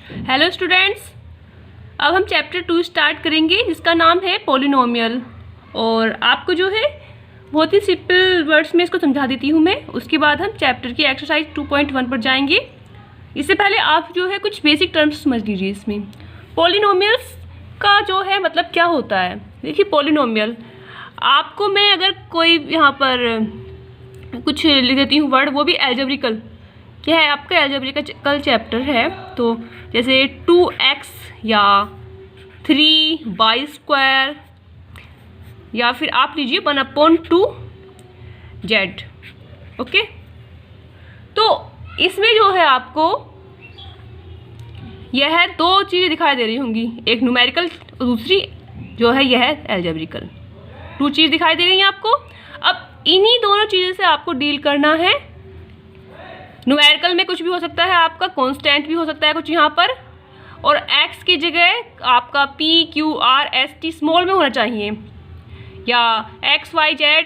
Hello students, अब हम chapter 2 start करेंगे जिसका नाम है पॉलिनोमियल। और आपको जो है बहुत ही सिंपल वर्ड्स में इसको समझा देती हूँ मैं। उसके बाद हम चैप्टर की एक्सरसाइज 2.1 पर जाएंगे। इससे पहले आप जो है कुछ बेसिक टर्म्स समझ लीजिए। इसमें पॉलिनोमियल्स का जो है मतलब क्या होता है। देखिए पॉलिनोमियल आपको मैं अगर कोई यहाँ पर कुछ लिख देती हूँ वर्ड, वो भी एल्जेब्रिकल, क्या है आपका एल्जेब्रिकल चैप्टर है। तो जैसे 2x या 3y² या फिर आप लीजिए 1/2z। ओके, तो इसमें जो है आपको यह दो चीज़ें दिखाई दे रही होंगी, एक न्यूमेरिकल और दूसरी जो है यह एल्जेब्रिकल। 2 चीज़ दिखाई दे रही हैं आपको। अब इन्हीं दोनों चीज़ों से आपको डील करना है। न्यूमेरिकल में कुछ भी हो सकता है, आपका कांस्टेंट भी हो सकता है कुछ यहाँ पर, और x की जगह आपका p q r s t small में होना चाहिए, या x y z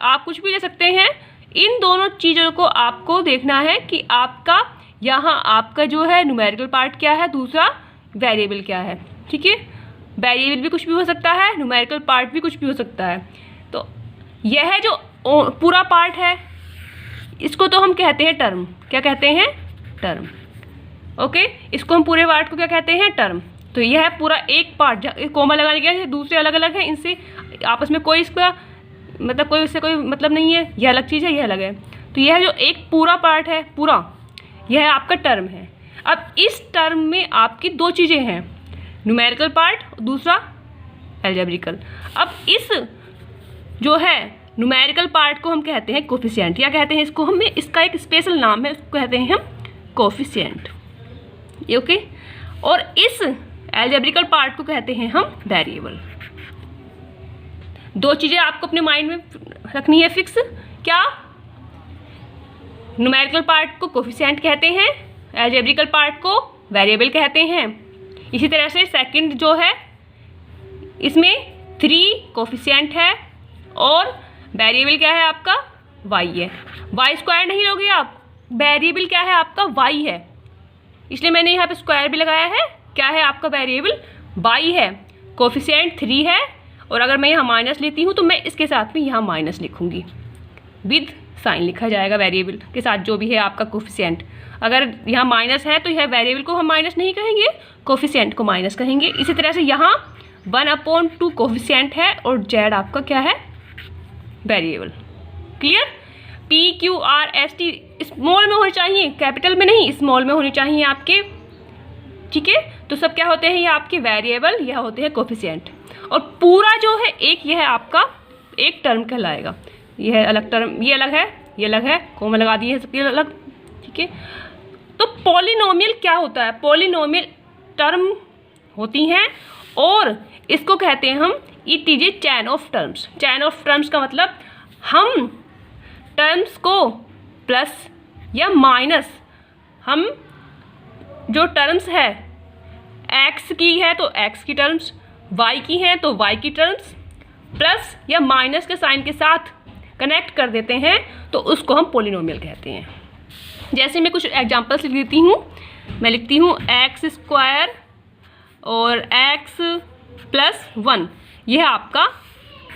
आप कुछ भी ले सकते हैं। इन दोनों चीज़ों को आपको देखना है कि आपका यहाँ आपका जो है न्यूमेरिकल पार्ट क्या है, दूसरा वेरिएबल क्या है। ठीक है, वेरिएबल भी कुछ भी हो सकता है, न्यूमेरिकल पार्ट भी कुछ भी हो सकता है। तो यह जो पूरा पार्ट है इसको तो हम कहते हैं टर्म। क्या कहते हैं? टर्म। ओके, इसको हम पूरे पार्ट को क्या कहते हैं? टर्म। तो यह पूरा एक पार्ट, कोमा लगाने के दूसरे अलग अलग है, इनसे आपस में कोई इसका मतलब कोई इससे कोई मतलब नहीं है, यह अलग चीज़ है, यह अलग है। तो यह जो एक पूरा पार्ट है, पूरा यह आपका टर्म है। अब इस टर्म में आपकी दो चीज़ें हैं, न्यूमेरिकल पार्ट, दूसरा एल्जेब्रिकल। अब इस जो है न्यूमेरिकल पार्ट को हम कहते हैं कोफिशिएंट, या कहते हैं इसको हमें, इसका एक स्पेशल नाम है, उसको कहते हैं हम कोफिशिएंट। ओके, और इस एल्जेब्रिकल पार्ट को कहते हैं हम वेरिएबल। दो चीज़ें आपको अपने माइंड में रखनी है फिक्स। क्या? न्यूमेरिकल पार्ट को कोफिशिएंट कहते हैं, एल्जेब्रिकल पार्ट को वेरिएबल कहते हैं। इसी तरह से सेकंड जो है इसमें 3 कोफिशिएंट है और वेरिएबल क्या है आपका? y है। y² नहीं लोगे आप, वेरिएबल क्या है आपका? y है, इसलिए मैंने यहाँ पे स्क्वायर भी लगाया है। क्या है आपका वेरिएबल? y है। कोफिशिएंट 3 है, और अगर मैं यहाँ माइनस लेती हूँ तो मैं इसके साथ में यहाँ माइनस लिखूँगी, विद साइन लिखा जाएगा वेरिएबल के साथ जो भी है आपका कोफिशिएंट। अगर यहाँ माइनस है तो यह वेरिएबल को हम माइनस नहीं कहेंगे, कोफिशिएंट को माइनस कहेंगे। इसी तरह से यहाँ 1/2 कोफिशिएंट है और z आपका क्या है? Variable. Clear? p q r s t small में होनी चाहिए, कैपिटल में नहीं, स्मॉल में होनी चाहिए आपके। ठीक है, तो सब क्या होते हैं? ये आपके वेरिएबल, यह होते हैं कोफिशिएंट। और पूरा जो है एक यह आपका एक टर्म कहलाएगा। यह है अलग टर्म, ये अलग है, ये अलग है, कोमा लगा दिए हैं सबके अलग। ठीक है, तो पॉलिनोमियल क्या होता है? पॉलिनोमियल टर्म होती हैं और इसको कहते हैं हम it is A chain of terms. Chain of terms का मतलब हम टर्म्स को प्लस या माइनस, हम जो टर्म्स है x की है तो x की टर्म्स, y की है तो y की टर्म्स, प्लस या माइनस के साइन के साथ कनेक्ट कर देते हैं, तो उसको हम पॉलिनोमियल कहते हैं। जैसे मैं कुछ एग्जांपल्स लिख देती हूँ। मैं लिखती हूँ x² और x + 1, यह आपका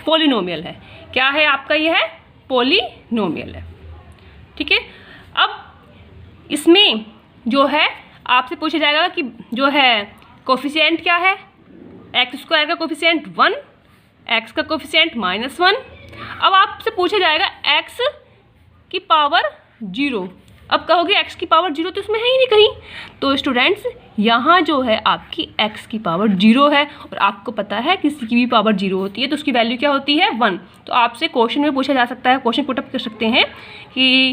पॉलिनोमियल है। क्या है आपका? यह पॉलिनोमियल है। ठीक है, अब इसमें जो है आपसे पूछा जाएगा कि जो है कोफिशिएंट क्या है। x² का कोफिशिएंट 1, x का कोफिशिएंट -1। अब आपसे पूछा जाएगा x की पावर 0। अब कहोगे x की पावर 0 तो इसमें है ही नहीं कहीं। तो स्टूडेंट्स यहाँ जो है आपकी x की पावर 0 है, और आपको पता है किसी की भी पावर 0 होती है तो उसकी वैल्यू क्या होती है? 1। तो आपसे क्वेश्चन में पूछा जा सकता है, क्वेश्चन पुटअप कर सकते हैं कि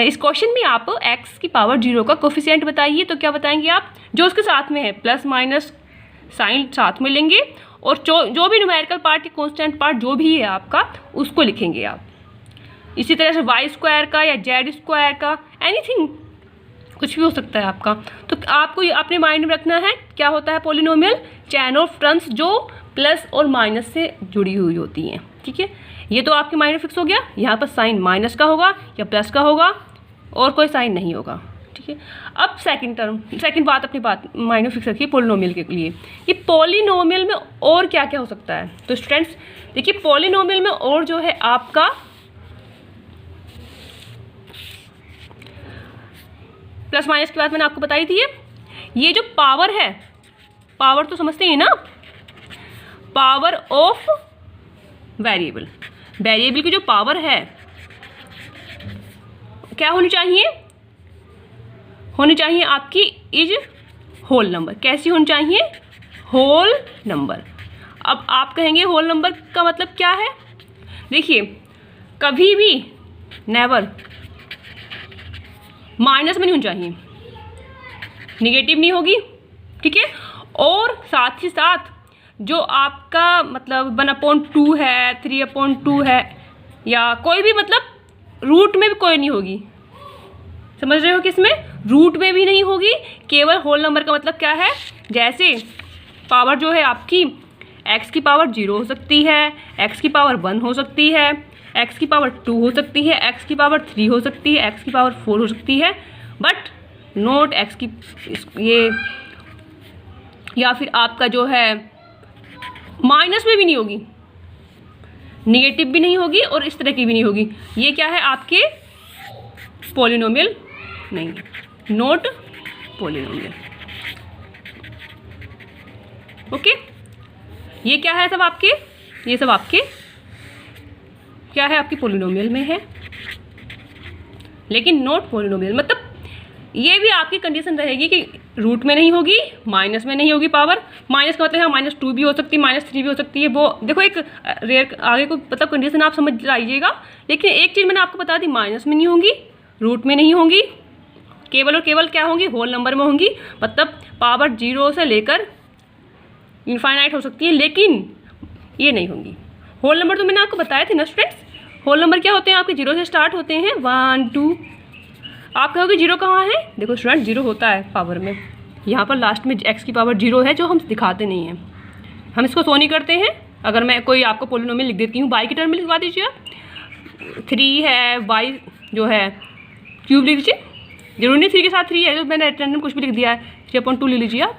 इस क्वेश्चन में आप x की पावर 0 का कोफिशिएंट बताइए। तो क्या बताएंगे आप? जो उसके साथ में है प्लस माइनस साइन साथ में लेंगे, और जो भी न्यूमेरिकल पार्ट, कांस्टेंट पार्ट जो भी है आपका, उसको लिखेंगे आप। इसी तरह से y² का या z² का, एनीथिंग, कुछ भी हो सकता है आपका। तो आपको अपने माइंड में रखना है क्या होता है पॉलिनोमियल? चैन ऑफ टर्म्स जो प्लस और माइनस से जुड़ी हुई होती हैं। ठीक है, ये तो आपके माइंड में फिक्स हो गया। यहाँ पर साइन माइनस का होगा या प्लस का होगा, और कोई साइन नहीं होगा। ठीक है। ठीक है। अब सेकंड बात, अपनी बात माइंड में फिक्स रखिए पॉलिनोमियल के लिए। ये पॉलिनोमियल में और क्या क्या हो सकता है? तो स्टूडेंट्स देखिए, पॉलिनोमियल में और जो है आपका प्लस माइनस की बात मैंने आपको बताई थी। ये जो पावर है, पावर तो समझते हैं ना, पावर ऑफ वेरिएबल, वेरिएबल की जो पावर है क्या होनी चाहिए? होनी चाहिए आपकी इज होल नंबर। कैसी होनी चाहिए? Whole number. अब आप कहेंगे होल नंबर का मतलब क्या है? देखिए, कभी भी नेवर माइनस में नहीं होनी चाहिए, निगेटिव नहीं होगी, ठीक है। और साथ ही साथ जो आपका मतलब 1/2 है, 3/2 है, या कोई भी मतलब रूट में भी कोई नहीं होगी। समझ रहे हो कि इसमें रूट में भी नहीं होगी, केवल होल नंबर का मतलब क्या है? जैसे पावर जो है आपकी x की पावर 0 हो सकती है, x की पावर 1 हो सकती है, x की पावर 2 हो सकती है, x की पावर 3 हो सकती है, x की पावर 4 हो सकती है, बट नोट x की ये, या फिर आपका जो है माइनस में भी नहीं होगी, निगेटिव भी नहीं होगी और इस तरह की भी नहीं होगी। ये क्या है? आपके पॉलिनोमियल नहीं है, नोट पॉलिनोमियल। ओके, ये क्या है सब आपके? ये सब आपके क्या है? आपकी पॉलिनोमियल में है, लेकिन नोट पॉलिनोमियल। मतलब ये भी आपकी कंडीशन रहेगी कि रूट में नहीं होगी, माइनस में नहीं होगी पावर। माइनस का मतलब है -2 भी हो सकती है, -3 भी हो सकती है। वो देखो एक रेयर आगे को मतलब कंडीशन आप समझ लाइएगा। लेकिन एक चीज़ मैंने आपको बता दी, माइनस में नहीं होंगी, रूट में नहीं होंगी, केवल और केवल क्या होंगी? होल नंबर में होंगी। मतलब पावर 0 से लेकर इनफाइनाइट हो सकती है, लेकिन ये नहीं होंगी। होल नंबर तो मैंने आपको बताया थे ना स्टूडेंट्स। होल नंबर क्या होते हैं? आपके 0 से स्टार्ट होते हैं, 1 2। आप कहोगे 0 कहाँ है? देखो स्टूडेंट, 0 होता है पावर में, यहाँ पर लास्ट में x की पावर 0 है, जो हम दिखाते नहीं हैं, हम इसको शो नहीं करते हैं। अगर मैं कोई आपको पॉलिनोमियल लिख देती हूँ, y की टर्म में लिखवा दीजिए आप, 3 है, y जो है क्यूब लिख लीजिए। जरूरी नहीं 3 के साथ 3 है, तो मैंने रैंडम कुछ भी लिख दिया है, 3/2 ले लीजिए आप।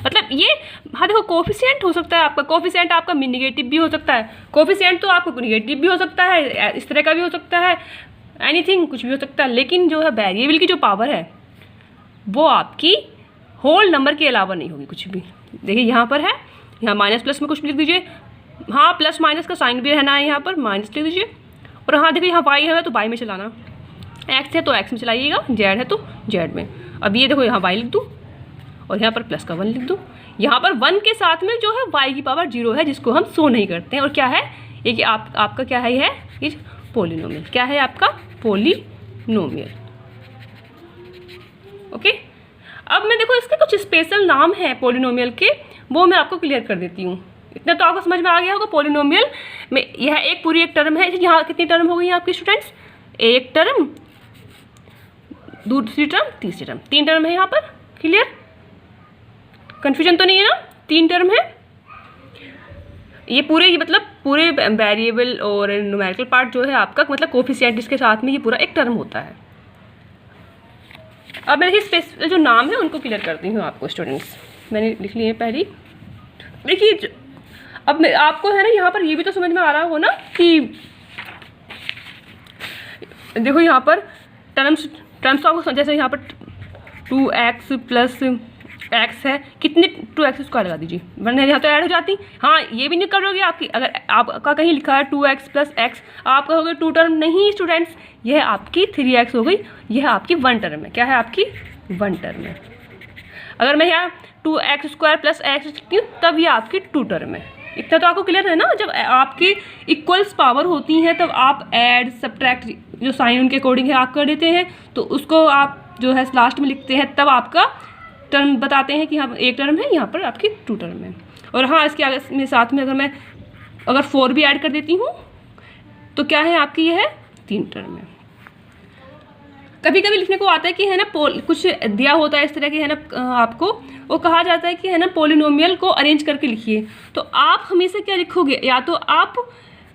मतलब ये, हाँ देखो, कोफिशिएंट हो सकता है आपका, कोफिशिएंट आपका निगेटिव भी हो सकता है, कोफिशिएंट तो आपको निगेटिव भी हो सकता है, इस तरह का भी हो सकता है, एनीथिंग कुछ भी हो सकता है। लेकिन जो है वेरिएबल की जो पावर है वो आपकी होल नंबर के अलावा नहीं होगी कुछ भी। देखिए यहाँ पर है, यहाँ माइनस प्लस में कुछ भी लिख दीजिए। हाँ, प्लस माइनस का साइन भी रहना है, यहाँ पर माइनस लिख दीजिए। और हाँ देखिए, यहाँ वाई है तो वाई में चलाना, एक्स है तो एक्स में चलाइएगा, जेड है तो जेड में। अब ये देखो, यहाँ वाई लिख दूँ और यहाँ पर प्लस का 1 लिख दूँ। यहाँ पर 1 के साथ में जो है y की पावर 0 है, जिसको हम शो नहीं करते हैं। और क्या है ये कि आपका क्या है? ये पॉलिनोमियल। क्या है आपका? पॉलिनोमियल। ओके, अब मैं देखो इसके कुछ स्पेशल नाम है पॉलिनोमियल के, वो मैं आपको क्लियर कर देती हूँ। इतना तो आपको समझ में आ गया होगा। पॉलिनोमियल में यह एक पूरी एक टर्म है। यहाँ कितनी टर्म हो गई आपके स्टूडेंट्स? एक टर्म, दूसरी टर्म, तीसरी टर्म, 3 टर्म है यहाँ पर। क्लियर? कन्फ्यूजन तो नहीं है ना? 3 टर्म है। ये पूरे मतलब पूरे वेरिएबल और न्यूमेरिकल पार्ट जो है आपका मतलब कोफिशिएंट, इसके साथ में ये पूरा एक टर्म होता है। अब मैं स्पेशल जो नाम है उनको क्लियर करती हूँ आपको स्टूडेंट्स। मैंने लिख लिए पहली। देखिए अब मैं आपको है ना यहाँ पर ये भी तो समझ में आ रहा हो ना कि देखो यहाँ पर टर्म्स तो आपको जैसे यहाँ पर 2x प्लस x है, कितने 2x स्क्वायर लगा दीजिए, वरना यहाँ तो ऐड हो जाती। हाँ, ये भी नहीं करोगे आपकी, अगर आपका कहीं लिखा है 2x प्लस x, आप कहोगे 2 टर्म। नहीं स्टूडेंट्स, यह आपकी 3x हो गई, यह आपकी 1 टर्म है। क्या है आपकी? 1 टर्म है। अगर मैं यहाँ 2x स्क्वायर प्लस x लिखती हूँ तब ये आपकी 2 टर्म है। इतना तो आपको क्लियर है ना? जब आपकी इक्वल्स पावर होती हैं तब आप ऐड सब्ट्रैक्ट जो साइन उनके अकॉर्डिंग है आप कर देते हैं, तो उसको आप जो है लास्ट में लिखते हैं, तब आपका टर्म बताते हैं कि हाँ एक टर्म है, यहाँ पर आपकी 2 टर्म है। और हाँ, इसके आगे में साथ में अगर 4 भी ऐड कर देती हूँ तो क्या है आपकी? ये है 3 टर्म है। कभी कभी लिखने को आता है कि है ना कुछ दिया होता है इस तरह की है ना आपको, वो कहा जाता है कि है ना पॉलिनोमियल को अरेंज करके लिखिए। तो आप हमेशा क्या लिखोगे? या तो आप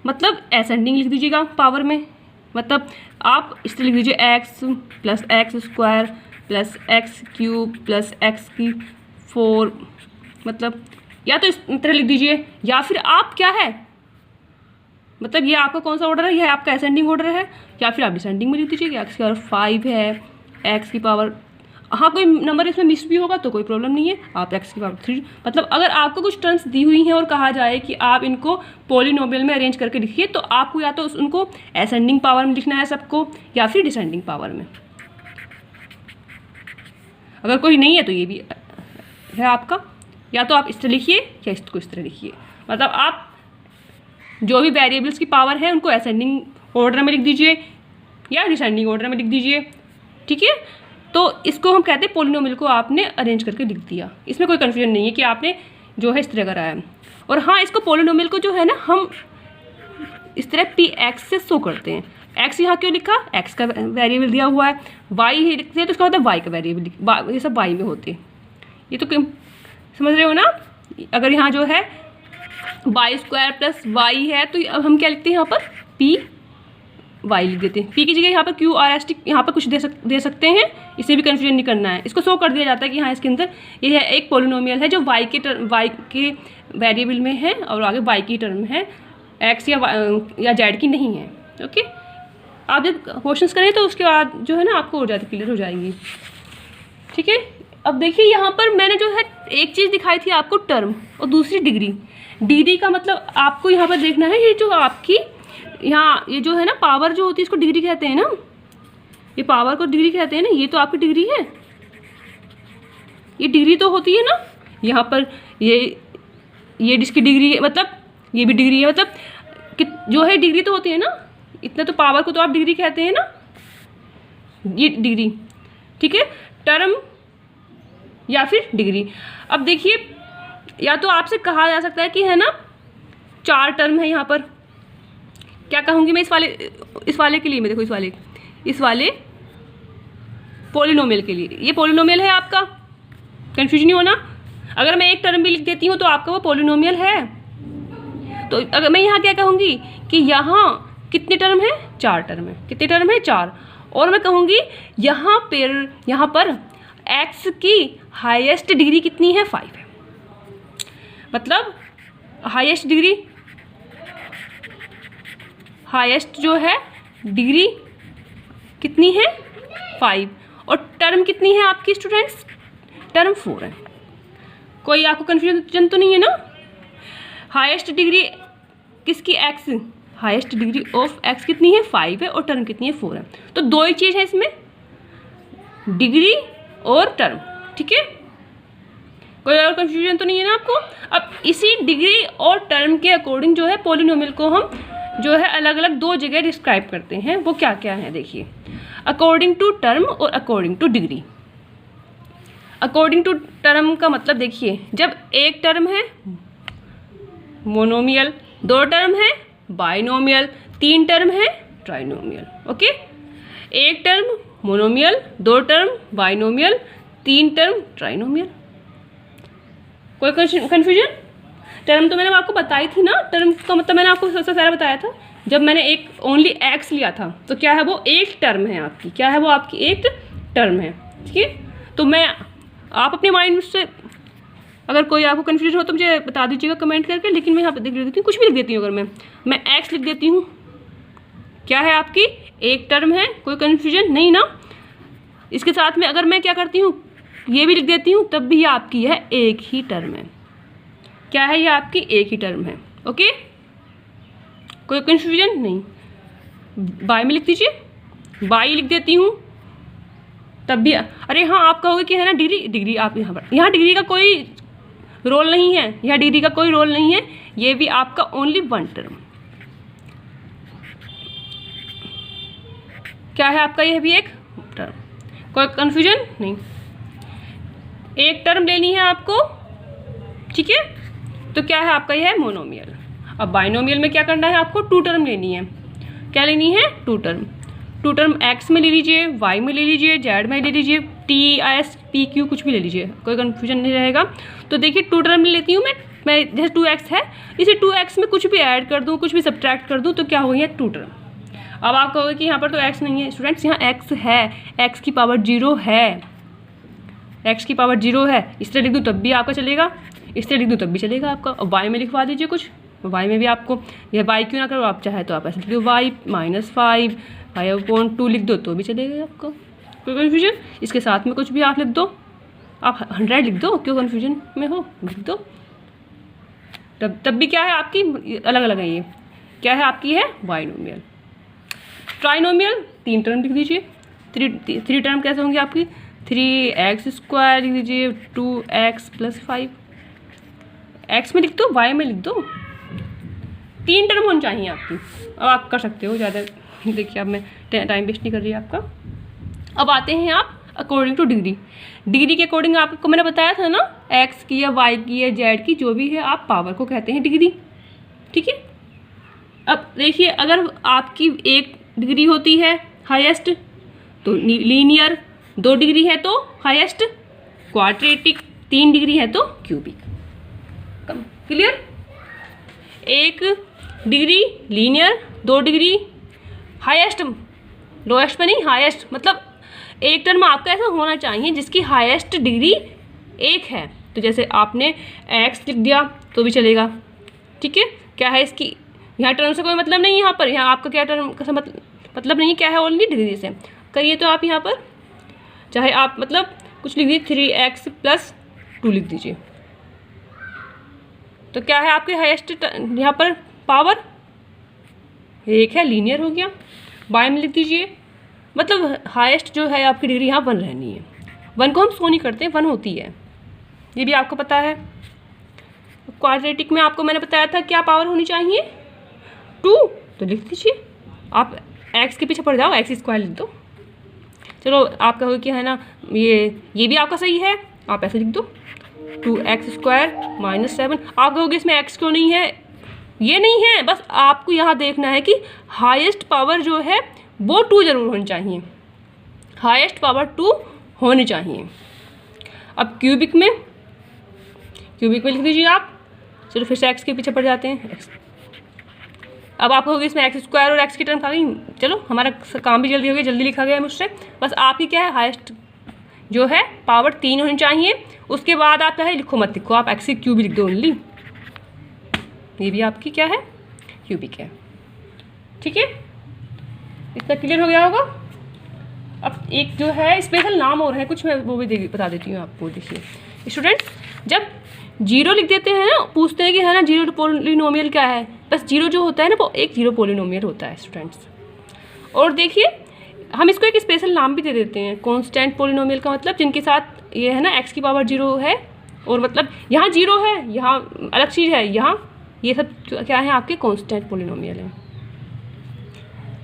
मतलब असेंडिंग लिख दीजिएगा पावर में, मतलब आप इस तरह लिख दीजिए x plus x square plus x cube plus x की 4, मतलब या तो इस तरह लिख दीजिए, या फिर आप क्या है, मतलब ये आपका कौन सा ऑर्डर है, ये आपका असेंडिंग ऑर्डर है, या फिर आप डिसेंडिंग में लिख दीजिए कि एक्स की पावर 5 है, एक्स की पावर, हाँ कोई नंबर इसमें मिस भी होगा तो कोई प्रॉब्लम नहीं है, आप एक्स की पावर 3, मतलब अगर आपको कुछ टर्म्स दी हुई हैं और कहा जाए कि आप इनको पॉलिनोमियल में अरेंज करके लिखिए, तो आपको या तो उनको असेंडिंग पावर में लिखना है सबको, या फिर डिसेंडिंग पावर में। अगर कोई नहीं है तो ये भी है आपका, या तो आप इस तरह लिखिए या इसको इस तरह लिखिए, मतलब आप जो भी वेरिएबल्स की पावर है उनको असेंडिंग ऑर्डर में लिख दीजिए या डिसेंडिंग ऑर्डर में लिख दीजिए, ठीक है। तो इसको हम कहते हैं पॉलिनोमियल को आपने अरेंज करके लिख दिया, इसमें कोई कन्फ्यूजन नहीं है कि आपने जो है इस तरह कराया। और हाँ, इसको पॉलिनोमियल को जो है ना हम इस तरह पी एक्स से शो करते हैं। एक्स यहाँ क्यों लिखा, एक्स का वेरिएबल दिया हुआ है, वाई लिखते हैं तो इसका मतलब वाई का वेरिएबल, ये सब वाई में होते हैं, ये तो समझ रहे हो ना। अगर यहाँ जो है वाई स्क्वायर प्लस वाई है तो अब हम क्या लिखते हैं यहाँ पर पी वाई लिख देते हैं, पी की जगह यहाँ पर क्यू आर एस टी यहाँ पर कुछ दे सकते हैं, इसे भी कन्फ्यूजन नहीं करना है। इसको शो कर दिया जाता है कि हाँ इसके अंदर ये है एक पॉलिनोमियल है जो वाई के वेरिएबल में है और आगे वाई की टर्म है, एक्स या जेड की नहीं है। ओके, आप जब क्वेश्चंस करें तो उसके बाद जो है ना आपको हो जाती क्लियर हो जाएंगी, ठीक है। अब देखिए यहाँ पर मैंने जो है एक चीज़ दिखाई थी आपको टर्म और दूसरी डिग्री। डिग्री का मतलब आपको यहाँ पर देखना है, ये जो आपकी यहाँ ये जो है ना पावर जो होती है इसको डिग्री कहते हैं ना, ये पावर को डिग्री कहते हैं ना, ये तो आपकी डिग्री है, ये डिग्री तो होती है ना। यहाँ पर ये जिसकी डिग्री है मतलब ये भी डिग्री है, मतलब कि जो है डिग्री तो होती है ना, इतना तो पावर को तो आप डिग्री कहते हैं ना, ये डिग्री, ठीक है। टर्म या फिर डिग्री। अब देखिए या तो आपसे कहा जा सकता है कि है ना 4 टर्म है यहाँ पर, क्या कहूँगी मैं इस वाले के लिए, मैं देखो इस वाले पॉलिनोमियल के लिए, ये पॉलिनोमियल है आपका, कंफ्यूजन नहीं होना। अगर मैं एक टर्म भी लिख देती हूँ तो आपका वो पॉलिनोमियल है। तो अगर मैं यहाँ क्या कहूँगी कि यहाँ कितने टर्म है, 4 टर्म है, कितने टर्म है 4, और मैं कहूँगी यहाँ पर x की हाईएस्ट डिग्री कितनी है 5 है, मतलब हाईएस्ट जो है डिग्री कितनी है 5, और टर्म कितनी है आपकी स्टूडेंट्स, टर्म 4 है। कोई आपको कन्फ्यूजन तो नहीं है ना। हाईएस्ट डिग्री किसकी, x, highest degree of x कितनी है 5 है और टर्म कितनी है 4 है, तो 2 ही चीज़ है इसमें, डिग्री और टर्म, ठीक है। कोई और कन्फ्यूजन तो नहीं है ना आपको। अब इसी डिग्री और टर्म के अकॉर्डिंग जो है पॉलिनोमियल को हम जो है अलग अलग 2 जगह डिस्क्राइब करते हैं, वो क्या क्या है देखिए, अकॉर्डिंग टू टर्म और according to degree. According to term का मतलब देखिए, जब एक टर्म है मोनोमियल, 2 टर्म है बाइनोमियल, 3 टर्म है ट्राइनोमियल। ओके, एक term monomial, 2 term binomial, 3 term trinomial. कोई कन्फ्यूजन? टर्म तो मैंने आपको बताई थी ना, टर्म का मतलब मैंने आपको सबसे पहले बताया था, जब मैंने एक ओनली एक्स लिया था तो क्या है वो एक टर्म है आपकी, क्या है वो आपकी एक टर्म है, ठीक है। तो मैं आप अपने माइंड से अगर कोई आपको कन्फ्यूजन हो तो मुझे बता दीजिएगा कमेंट करके, लेकिन मैं यहाँ पे देख देती हूँ, कुछ भी लिख देती हूँ। अगर मैं एक्स लिख देती हूँ, क्या है आपकी एक टर्म है, कोई कन्फ्यूजन नहीं ना। इसके साथ में अगर मैं क्या करती हूँ, ये भी लिख देती हूँ, तब भी आपकी है एक ही टर्म है, क्या है ये आपकी एक ही टर्म है। ओके, कोई कन्फ्यूजन नहीं। बाय में लिख दीजिए, बाई लिख देती हूँ तब भी, अरे हाँ आप कहोगे कि है ना डिग्री आप यहाँ डिग्री का कोई रोल नहीं है, यहाँ डिग्री का कोई रोल नहीं है, ये भी आपका ओनली 1 टर्म, क्या है आपका यह भी एक टर्म, कोई कन्फ्यूजन नहीं। एक टर्म लेनी है आपको, ठीक है, तो क्या है आपका यह है मोनोमियल। अब बाइनोमियल में क्या करना है आपको, 2 टर्म लेनी है, क्या लेनी है 2 टर्म। 2 टर्म एक्स में ले लीजिए, वाई में ले लीजिए, जेड में ले लीजिए, टी एस पी क्यू कुछ भी ले लीजिए, कोई कन्फ्यूजन नहीं रहेगा। तो देखिए 2 टर्म ले लेती हूँ मैं जैसे 2x है, इसे 2x में कुछ भी ऐड कर दूँ, कुछ भी सब्ट्रैक्ट कर दूँ, तो क्या हो गया 2 टर्म। अब आप कहोगे कि यहाँ पर तो x नहीं है, स्टूडेंट्स यहाँ x है, x की पावर 0 है, एक्स की पावर 0 है, इस तरह लिख दूँ तब भी आपका चलेगा, इस तरह लिख दूँ तब भी चलेगा आपका। और वाई में लिखवा दीजिए कुछ, वाई में भी आपको यह वाई क्यों ना करो, आप चाहे तो आप ऐसे लिख दो वाई -5 5/2 लिख दो तो भी चलेगा आपको, कोई कन्फ्यूजन। इसके साथ में कुछ भी आप लिख दो, आप 100 लिख दो, क्यों कन्फ्यूजन में हो, लिख दो तब भी क्या है आपकी अलग अलग है। ये क्या है आपकी है बाइनोमियल। ट्राइनोमियल 3 टर्म लिख दीजिए, 3 टर्म कैसे होंगे आपकी, 3x² लिख दीजिए, 2x + 5, x में लिख दो, y में लिख दो, 3 टर्म होनी चाहिए आपकी। अब आप कर सकते हो ज़्यादा, देखिए अब मैं टाइम वेस्ट नहीं कर रही आपका। अब आते हैं आप अकॉर्डिंग टू डिग्री। डिग्री के अकॉर्डिंग आपको मैंने बताया था ना, x की या y की या z की जो भी है आप पावर को कहते हैं डिग्री, ठीक है। अब देखिए अगर आपकी 1 डिग्री होती है हाईएस्ट तो लीनियर, 2 डिग्री है तो हाईएस्ट क्वाड्रेटिक, 3 डिग्री है तो cubic. Clear. 1 degree linear, 2 degree highest, lowest में नहीं हाईएस्ट, मतलब एक टर्म आपका ऐसा होना चाहिए जिसकी हाईएस्ट डिग्री 1 है। तो जैसे आपने x लिख दिया तो भी चलेगा, ठीक है। क्या है इसकी, यहाँ टर्म से कोई मतलब नहीं है, यहाँ पर यहाँ आपका क्या टर्म का मतलब नहीं है, क्या है ओनली डिग्री से करिए। तो आप यहाँ पर चाहे आप मतलब कुछ लिख दीजिए, 3x + 2 लिख दीजिए, तो क्या है आपके हाईएस्ट यहाँ पर पावर 1 है, लीनियर हो गया। बाय में लिख दीजिए, मतलब हाईएस्ट जो है आपकी डिग्री यहाँ 1 रहनी है। 1 को हम शो नहीं करते, 1 होती है, ये भी आपको पता है। क्वाड्रेटिक में आपको मैंने बताया था क्या पावर होनी चाहिए, 2, तो लिख दीजिए। आप x के पीछे पड़ जाओ, x² लिख दो। चलो आपका हो क्या है ना, ये भी आपका सही है, आप ऐसे लिख दो 2x² - 7। आप कहोगे इसमें x क्यों नहीं है, ये नहीं है, बस आपको यहाँ देखना है कि हाईएस्ट पावर जो है वो 2 जरूर होनी चाहिए, हाईएस्ट पावर 2 होनी चाहिए। अब क्यूबिक में लिख दीजिए आप। चलो फिर से x के पीछे पड़ जाते हैं, x। अब आप कहोगे इसमें x² और x की टर्म आ गई, चलो हमारा काम भी जल्दी हो गया, जल्दी लिखा गया मुझसे। बस आपकी क्या है हाईएस्ट जो है पावर 3 होनी चाहिए। उसके बाद आप चाहे लिखो मत लिखो, आप x की क्यूब लिख दो ओनली, ये भी आपकी क्या है क्यूबिक है, ठीक है। इतना क्लियर हो गया होगा। अब एक जो है स्पेशल नाम और है कुछ, मैं वो भी बता देती हूँ आपको। देखिए स्टूडेंट्स, जब 0 लिख देते हैं ना, पूछते हैं कि है ना 0 पोलिनोमियल क्या है, बस 0 जो होता है ना वो एक 0 पोलिनोमियल होता है स्टूडेंट्स। और देखिए हम इसको एक स्पेशल नाम भी दे देते हैं, कांस्टेंट पोलिनोमियल का मतलब जिनके साथ ये है ना x की पावर 0 है, और मतलब यहाँ 0 है, यहाँ अलग चीज़ है, यहाँ ये सब क्या है आपके कांस्टेंट पोलिनोमियल है।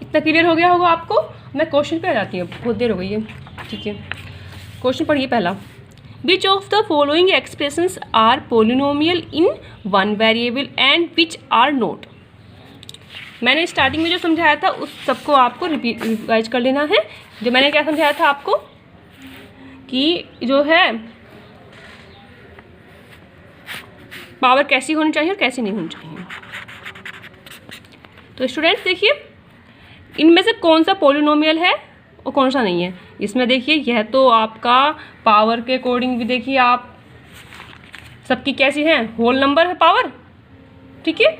इतना क्लियर हो गया होगा आपको। मैं क्वेश्चन पे आ जाती हूँ, बहुत देर हो गई है, ठीक है। क्वेश्चन पढ़िए पहला, which of the following expressions are polynomial in 1 variable and which are not. मैंने स्टार्टिंग में जो समझाया था उस सबको आपको रिवाइज कर लेना है। जो मैंने क्या समझाया था आपको कि जो है पावर कैसी होनी चाहिए और कैसी नहीं होनी चाहिए। तो स्टूडेंट्स देखिए इनमें से कौन सा पोलिनोमियल है और कौन सा नहीं है। इसमें देखिए यह तो आपका पावर के अकॉर्डिंग भी देखिए आप सबकी कैसी है, होल नंबर है पावर, ठीक है।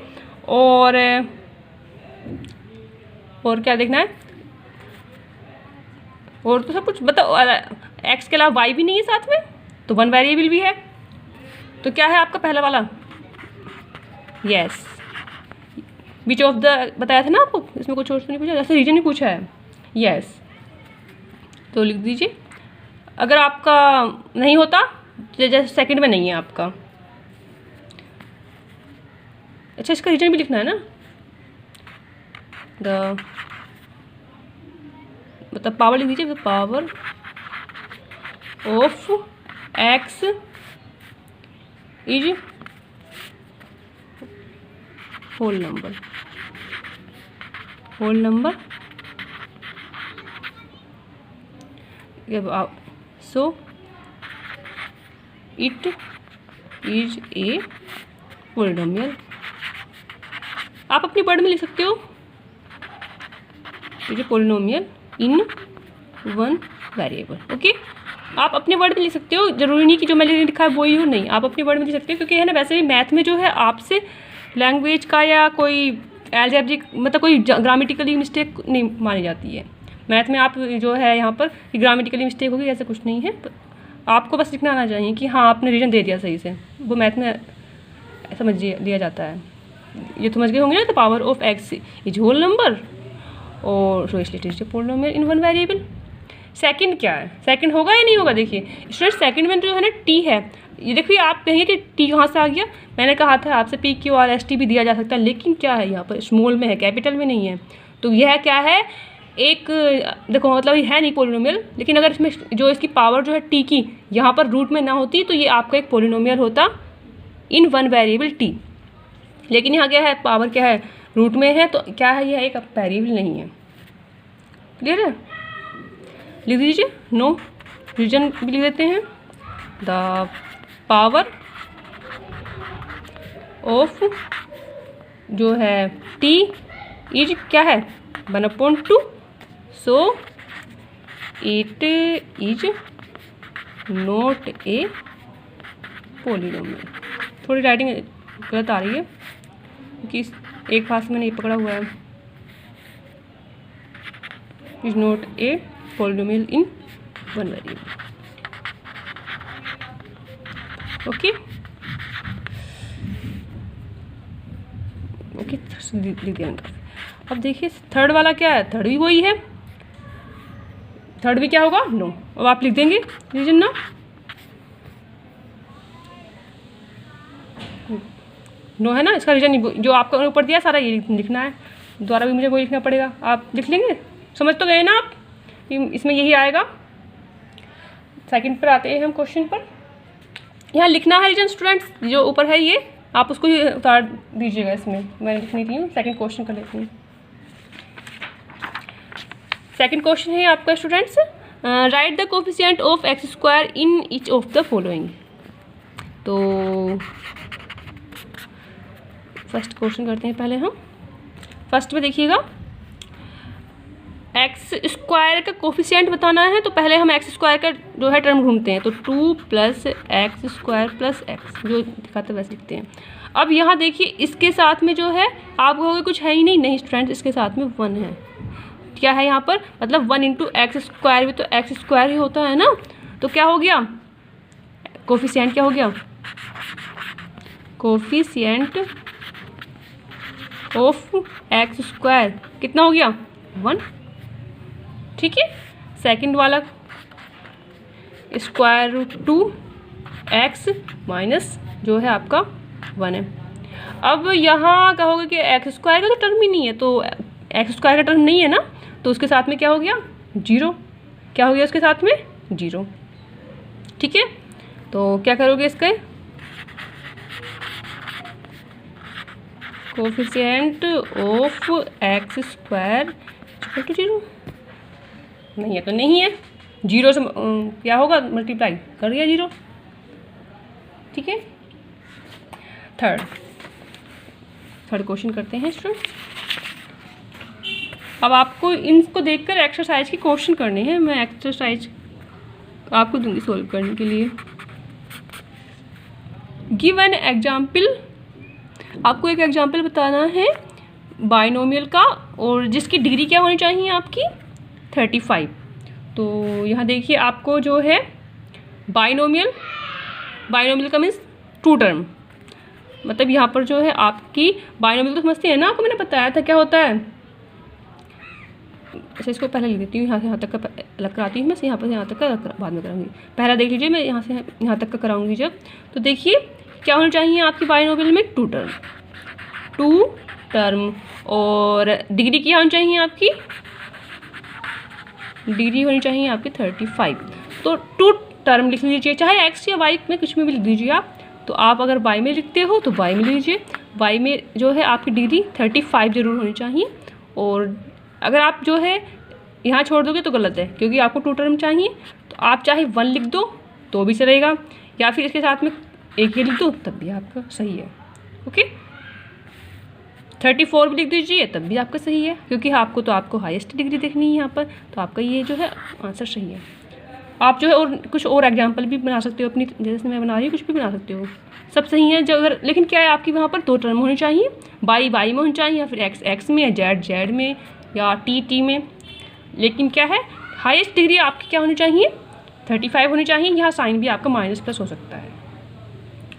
और क्या देखना है, और तो सब कुछ बताओ। एक्स के अलावा वाई भी नहीं है साथ में, तो 1 वेरिएबल भी है। तो क्या है आपका पहला वाला, यस। विच ऑफ द बताया था ना आपको, इसमें कुछ और तो नहीं पूछा, जैसे रीजन ही पूछा है, यस। तो लिख दीजिए। अगर आपका नहीं होता जैसे सेकंड में नहीं है आपका, अच्छा इसका रीजन भी लिखना है ना, द मतलब पावर लिख दीजिए, power of x is whole number, so it is a polynomial. आप अपनी वर्ड में लिख सकते हो, is a polynomial in 1 variable, okay. आप अपने वर्ड में लिख सकते हो, जरूरी नहीं कि जो मैंने लिखा है वही हो, नहीं, आप अपने वर्ड में लिख सकते हो, क्योंकि है ना वैसे भी मैथ में जो है आपसे लैंग्वेज का या कोई एल्जेब्रिक मतलब कोई ग्रामेटिकली मिस्टेक नहीं मानी जाती है। मैथ में आप जो है यहाँ पर ग्रामेटिकली मिस्टेक होगी ऐसा कुछ नहीं है, तो आपको बस लिखना आना चाहिए कि हाँ आपने रीजन दे दिया सही से, वो मैथ में समझ लिया जाता है। ये समझ गए होंगे ना। The power of x is whole number और सो इसलिए it is polynomial in one variable. Second क्या है, सेकंड होगा या नहीं होगा? देखिए स्टूडेंट सेकंड में जो है ना टी है, ये देखिए आप कहेंगे कि टी कहाँ से आ गया, मैंने कहा था आपसे P Q R S T भी दिया जा सकता है, लेकिन क्या है यहाँ पर स्मॉल में है, कैपिटल में नहीं है। तो यह क्या है, एक देखो मतलब ये है नहीं पोलिनोमियल, लेकिन अगर इसमें जो इसकी पावर जो है टी की यहाँ पर रूट में ना होती तो ये आपका एक पोलिनोमियल होता इन वन वेरिएबल टी। लेकिन यहाँ क्या है, पावर क्या है, रूट में है, तो क्या है, यह एक वेरिएबल नहीं है। क्लियर है? लिख दीजिए, नो रीजन भी लिख देते हैं। द पावर ऑफ जो है टी इज क्या है 1/2, सो it is not a polynomial. थोड़ी राइटिंग गलत आ रही है क्योंकि एक पास में नहीं पकड़ा हुआ है। Is not a polynomial in one variable. Okay okay, लिख दिया। अब देखिए थर्ड वाला क्या है, थर्ड भी वही है, थर्ड भी क्या होगा, नो। अब आप लिख देंगे रीजन ना, नो है ना, इसका रीजन जो आपका ऊपर दिया सारा ये लिखना है, दोबारा भी मुझे वही लिखना पड़ेगा। आप लिख लेंगे, समझ तो गए ना आप, इसमें यही आएगा। सेकंड पर आते हैं हम क्वेश्चन पर। यहाँ लिखना है रीजन स्टूडेंट्स, जो ऊपर है ये आप उसको ही उतार दीजिएगा, इसमें मैं लिख नहीं रही हूँ। सेकंड क्वेश्चन कर लेती हूँ। सेकंड क्वेश्चन है आपका students, right the coefficient of x square in each of the following. तो फर्स्ट क्वेश्चन करते हैं पहले हम। फर्स्ट में देखिएगा एक्स स्क्वायर का कोफिशिएंट बताना है, तो पहले हम एक्स स्क्वायर का जो है टर्म ढूंढते हैं। तो 2 + एक्स स्क्वायर + एक्स, जो दिखाते वैसे लिखते हैं। अब यहाँ देखिए इसके साथ में जो है आप कहोगे कुछ है ही नहीं, नहीं स्टूडेंट, इसके साथ में 1 है। क्या है यहाँ पर, मतलब 1 × एक्स स्क्वायर भी तो एक्स स्क्वायर ही होता है ना, तो क्या हो गया कोफिशिएंट, क्या हो गया कोफिशिएंट ऑफ एक्स स्क्वायर कितना हो गया 1। ठीक है, सेकंड वाला √2x माइनस जो है आपका 1 है। अब यहाँ कहोगे कि एक्स स्क्वायर का तो टर्म ही नहीं है, तो एक्स स्क्वायर का टर्म नहीं है ना, तो उसके साथ में क्या हो गया 0। क्या हो गया उसके साथ में 0। ठीक है, तो क्या करोगे इसका कोफिशिएंट ऑफ एक्स स्क्वायर = 0 नहीं है, तो नहीं है, 0 से क्या होगा मल्टीप्लाई कर दिया 0। ठीक है, थर्ड क्वेश्चन करते हैं स्टूडेंट। अब आपको इनको देखकर एक्सरसाइज के क्वेश्चन करने हैं, मैं एक्सरसाइज आपको दूंगी सोल्व करने के लिए। गिव एन एग्जाम्पल, आपको एक एग्जाम्पल बताना है बाइनोमियल का, और जिसकी डिग्री क्या होनी चाहिए आपकी 35। तो यहाँ देखिए आपको जो है बाइनोमियल का मीन्स 2 टर्म, मतलब यहाँ पर जो है आपकी बाइनोमियल तो समझते हैं ना, आपको मैंने बताया था क्या होता है। अच्छा इसको पहले लिख देती हूँ, यहाँ से यहाँ तक का अलग कराती हूँ मैं, यहाँ पर यहाँ तक का बाद में कराऊंगी। पहला देख लीजिए, मैं यहाँ से यहाँ तक का कराऊंगी जब, तो देखिए क्या होना चाहिए आपकी बाइनोमियल में 2 टर्म, और डिग्री क्या होनी चाहिए आपकी, डिग्री होनी चाहिए आपकी 35। तो 2 टर्म लिख लीजिए, चाहे एक्स या वाई में कुछ में भी लिख दीजिए आप। तो आप अगर वाई में लिखते हो तो वाई में लीजिए, वाई में जो है आपकी डिग्री 35 जरूर होनी चाहिए। और अगर आप जो है यहाँ छोड़ दोगे तो गलत है, क्योंकि आपको 2 टर्म चाहिए, तो आप चाहे 1 लिख दो तो भी चलेगा, या फिर इसके साथ में एक ही लिख दो तब भी आपका सही है। ओके, 34 भी लिख दीजिए तब भी आपका सही है, क्योंकि आपको हाईएस्ट डिग्री देखनी है यहाँ पर, तो आपका ये जो है आंसर सही है। आप जो है और कुछ और एग्जाम्पल भी बना सकते हो अपनी, जैसे मैं बना रही हूँ, कुछ भी बना सकते हो, सब सही है। जो अगर लेकिन क्या है, आपकी वहाँ पर 2 टर्म होनी चाहिए, वाई में होनी चाहिए, या फिर एक्स में, या जेड में, या टी में। लेकिन क्या है, हाईएस्ट डिग्री आपकी क्या होनी चाहिए, 35 होनी चाहिए। यहाँ साइन भी आपका माइनस प्लस हो सकता है।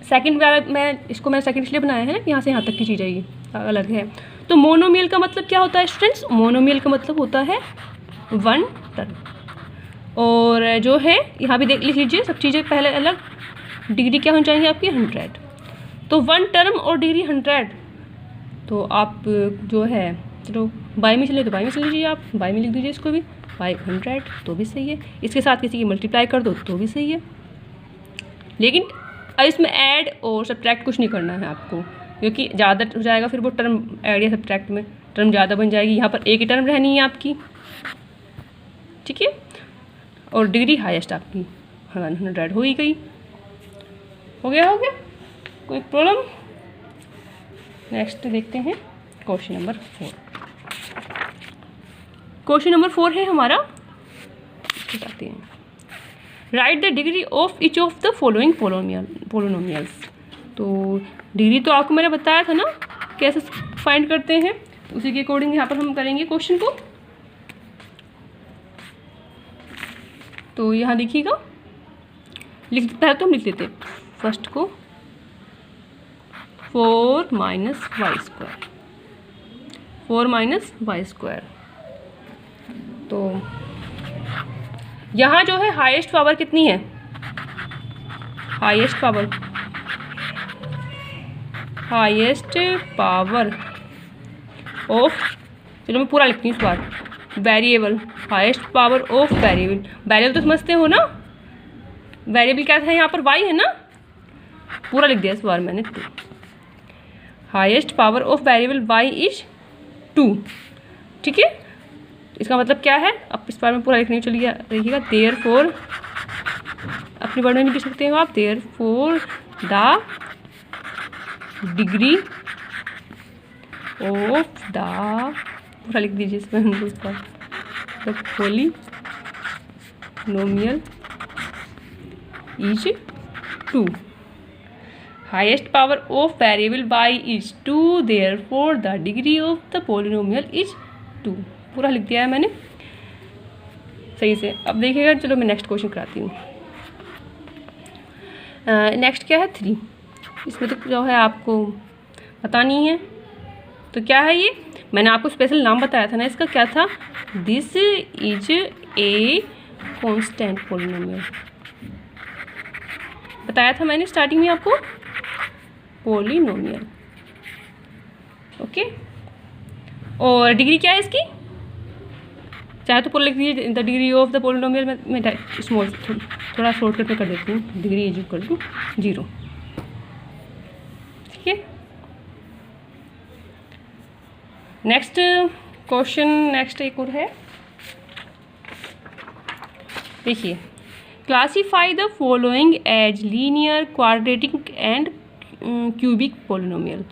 सेकंड वाला मैं सेकंड इसलिए बनाया है, यहाँ से यहाँ तक की चीज़ है, ये अलग है। तो मोनोमियल का मतलब क्या होता है स्टूडेंट्स? मोनोमियल का मतलब होता है 1 टर्म। और जो है यहाँ भी लिख लीजिए सब चीज़ें पहले अलग। डिग्री क्या होनी चाहिए आपकी, 100। तो 1 टर्म और डिग्री 100, तो आप जो है चलो बाई में चले तो बाई में चल लीजिए, आप बाई में लिख दीजिए इसको भी, बाई 100 तो भी सही है। इसके साथ किसी की मल्टीप्लाई कर दो तो भी सही है। लेकिन अब इसमें ऐड और सब्ट्रैक्ट कुछ नहीं करना है आपको, क्योंकि ज़्यादा हो जाएगा फिर वो टर्म, ऐड या सब्ट्रैक्ट में टर्म ज़्यादा बन जाएगी। यहाँ पर एक ही टर्म रहनी है आपकी, ठीक है। और डिग्री हाईएस्ट आपकी 100 हो ही गई। हो गया कोई प्रॉब्लम? नेक्स्ट देखते हैं क्वेश्चन नंबर 4। क्वेश्चन नंबर 4 है हमारा, बताते हैं, right the degree of each of the following polynomials. तो डिग्री तो आपको मैंने बताया था ना कैसे फाइंड करते हैं, उसी के अकॉर्डिंग यहाँ पर हम करेंगे क्वेश्चन को। तो यहाँ देखिएगा, पहले तो हम लिख लेते हैं फर्स्ट को 4 - y², 4 - y²। तो यहाँ जो है हाईएस्ट पावर कितनी है, हाईएस्ट पावर ऑफ, चलो मैं पूरा लिखती हूँ इस बार, variable, highest power of variable तो समझते हो ना, वेरिएबल क्या था यहाँ पर, y है ना, पूरा लिख दिया इस बार मैंने 2। Highest power of variable y is 2, ठीक है। इसका मतलब क्या है, अब इस बार में पूरा लिखने चलिए, देखिएगा, देयरफॉर, अपनी वर्ड में भी लिख सकते हो आप, therefore the degree of the, पूरा लिख दीजिए इसमें the polynomial is 2, highest power of variable y is 2, therefore the degree of the polynomial is 2, पूरा लिख दिया है मैंने सही से। अब देखिएगा, चलो मैं नेक्स्ट क्वेश्चन कराती हूँ। नेक्स्ट क्या है 3, इसमें तो जो है आपको बतानी है। तो क्या है ये, मैंने आपको स्पेशल नाम बताया था ना इसका, क्या था, this is a constant polynomial, बताया था मैंने स्टार्टिंग में आपको, पोलिनोमियल, ओके। और डिग्री क्या है इसकी, चाहे तो पूरा लिख दीजिए, the degree of the polynomial, मैं स्मॉल थोड़ा शॉर्टकट में कर देती हूँ, डिग्री इज इक्वल टू 0, ठीक है। नेक्स्ट क्वेश्चन, नेक्स्ट एक और है, देखिए, classify the following as linear, quadratic and cubic polynomial.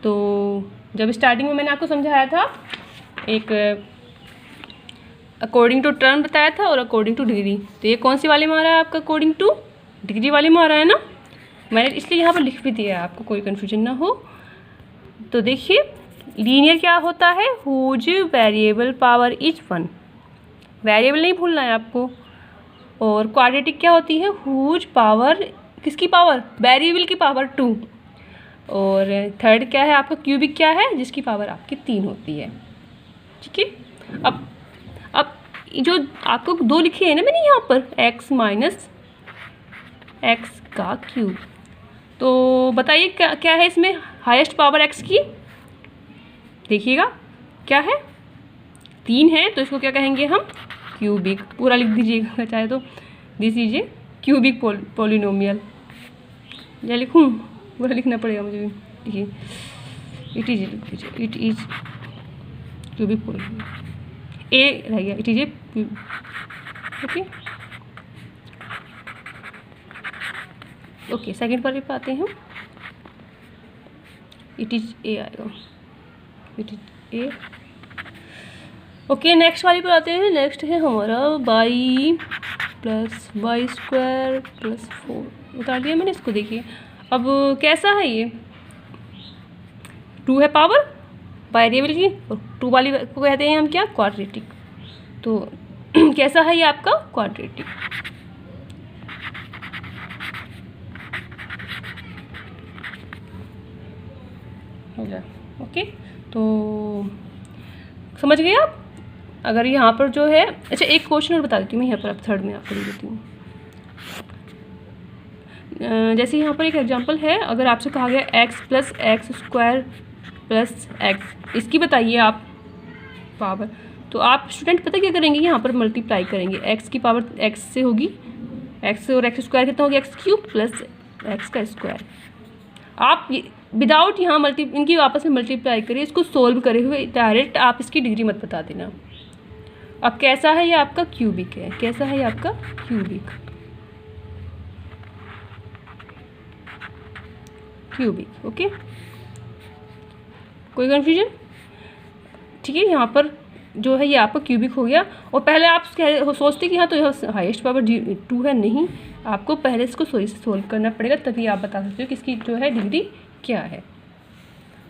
तो जब स्टार्टिंग में मैंने आपको समझाया था, एक अकॉर्डिंग टू टर्म बताया था और अकॉर्डिंग टू डिग्री, तो ये कौन सी वाले में आ रहा है आपका, अकॉर्डिंग टू डिग्री वाले में आ रहा है ना, मैंने इसलिए यहाँ पर लिख भी दिया है, आपको कोई कन्फ्यूजन ना हो। तो देखिए, लीनियर क्या होता है, whose variable power is 1, variable नहीं भूलना है आपको। और क्वाड्रेटिक क्या होती है, हुज पावर, किसकी पावर, वेरिएबल की पावर 2। और थर्ड क्या है आपका, क्यूबिक क्या है, जिसकी पावर आपकी 3 होती है, ठीक है। अब जो आपको 2 लिखे हैं ना मैंने यहाँ पर, x - x का क्यूब, तो बताइए क्या है इसमें हाईएस्ट पावर x की, देखिएगा क्या है, 3 है, तो इसको क्या कहेंगे हम, क्यूबिक, पूरा लिख दीजिएगा चाहे तो, this is a cubic polynomial, या लिखूँ, पूरा लिखना पड़ेगा मुझे भी, देखिए, it is cubic polynomial, a रह गया, it is a, okay okay. Second पर भी पाते हैं, इट इज ए आएगा, it is a, okay. Next वाली पर आते हैं, नेक्स्ट है हमारा by plus y square plus 4 उतार दिया मैंने इसको। देखिए अब कैसा है ये, 2 है पावर वेरिएबल की, और 2 वाली को कहते हैं हम क्या, क्वाड्रेटिक। तो कैसा है ये आपका क्वाड्रेटिक। ओके, तो समझ गए आप। अगर यहाँ पर जो है, अच्छा एक क्वेश्चन और बता देती हूँ मैं यहाँ पर, अब थर्ड में आपको दे देती हूँ। जैसे यहाँ पर एक एग्जांपल है, अगर आपसे कहा गया x plus x square plus x, इसकी बताइए आप पावर। तो आप स्टूडेंट पता क्या करेंगे, यहाँ पर मल्टीप्लाई करेंगे, x की पावर x से होगी, x और एक्स स्क्वायर कितना होगा, एक्स क्यूब प्लस एक्स का स्क्वायर। आप विदाउट यहाँ इनकी आपस में मल्टीप्लाई करिए, इसको सोल्व करे हुए डायरेक्ट आप इसकी डिग्री मत बता देना। अब कैसा है ये आपका क्यूबिक है, कैसा है ये आपका क्यूबिक, क्यूबिक। ओके, कोई कन्फ्यूजन? ठीक है, यहाँ पर जो है ये आपका क्यूबिक हो गया। और पहले आप सोचते कि हाँ तो यह हाईएस्ट पावर 2 है, नहीं, आपको पहले इसको सोल्व करना पड़ेगा, तभी आप बता सकते हो कि इसकी जो है डिग्री क्या है।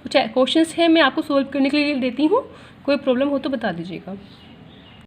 कुछ क्वेश्चंस है मैं आपको सोल्व करने के लिए देती हूँ, कोई प्रॉब्लम हो तो बता दीजिएगा।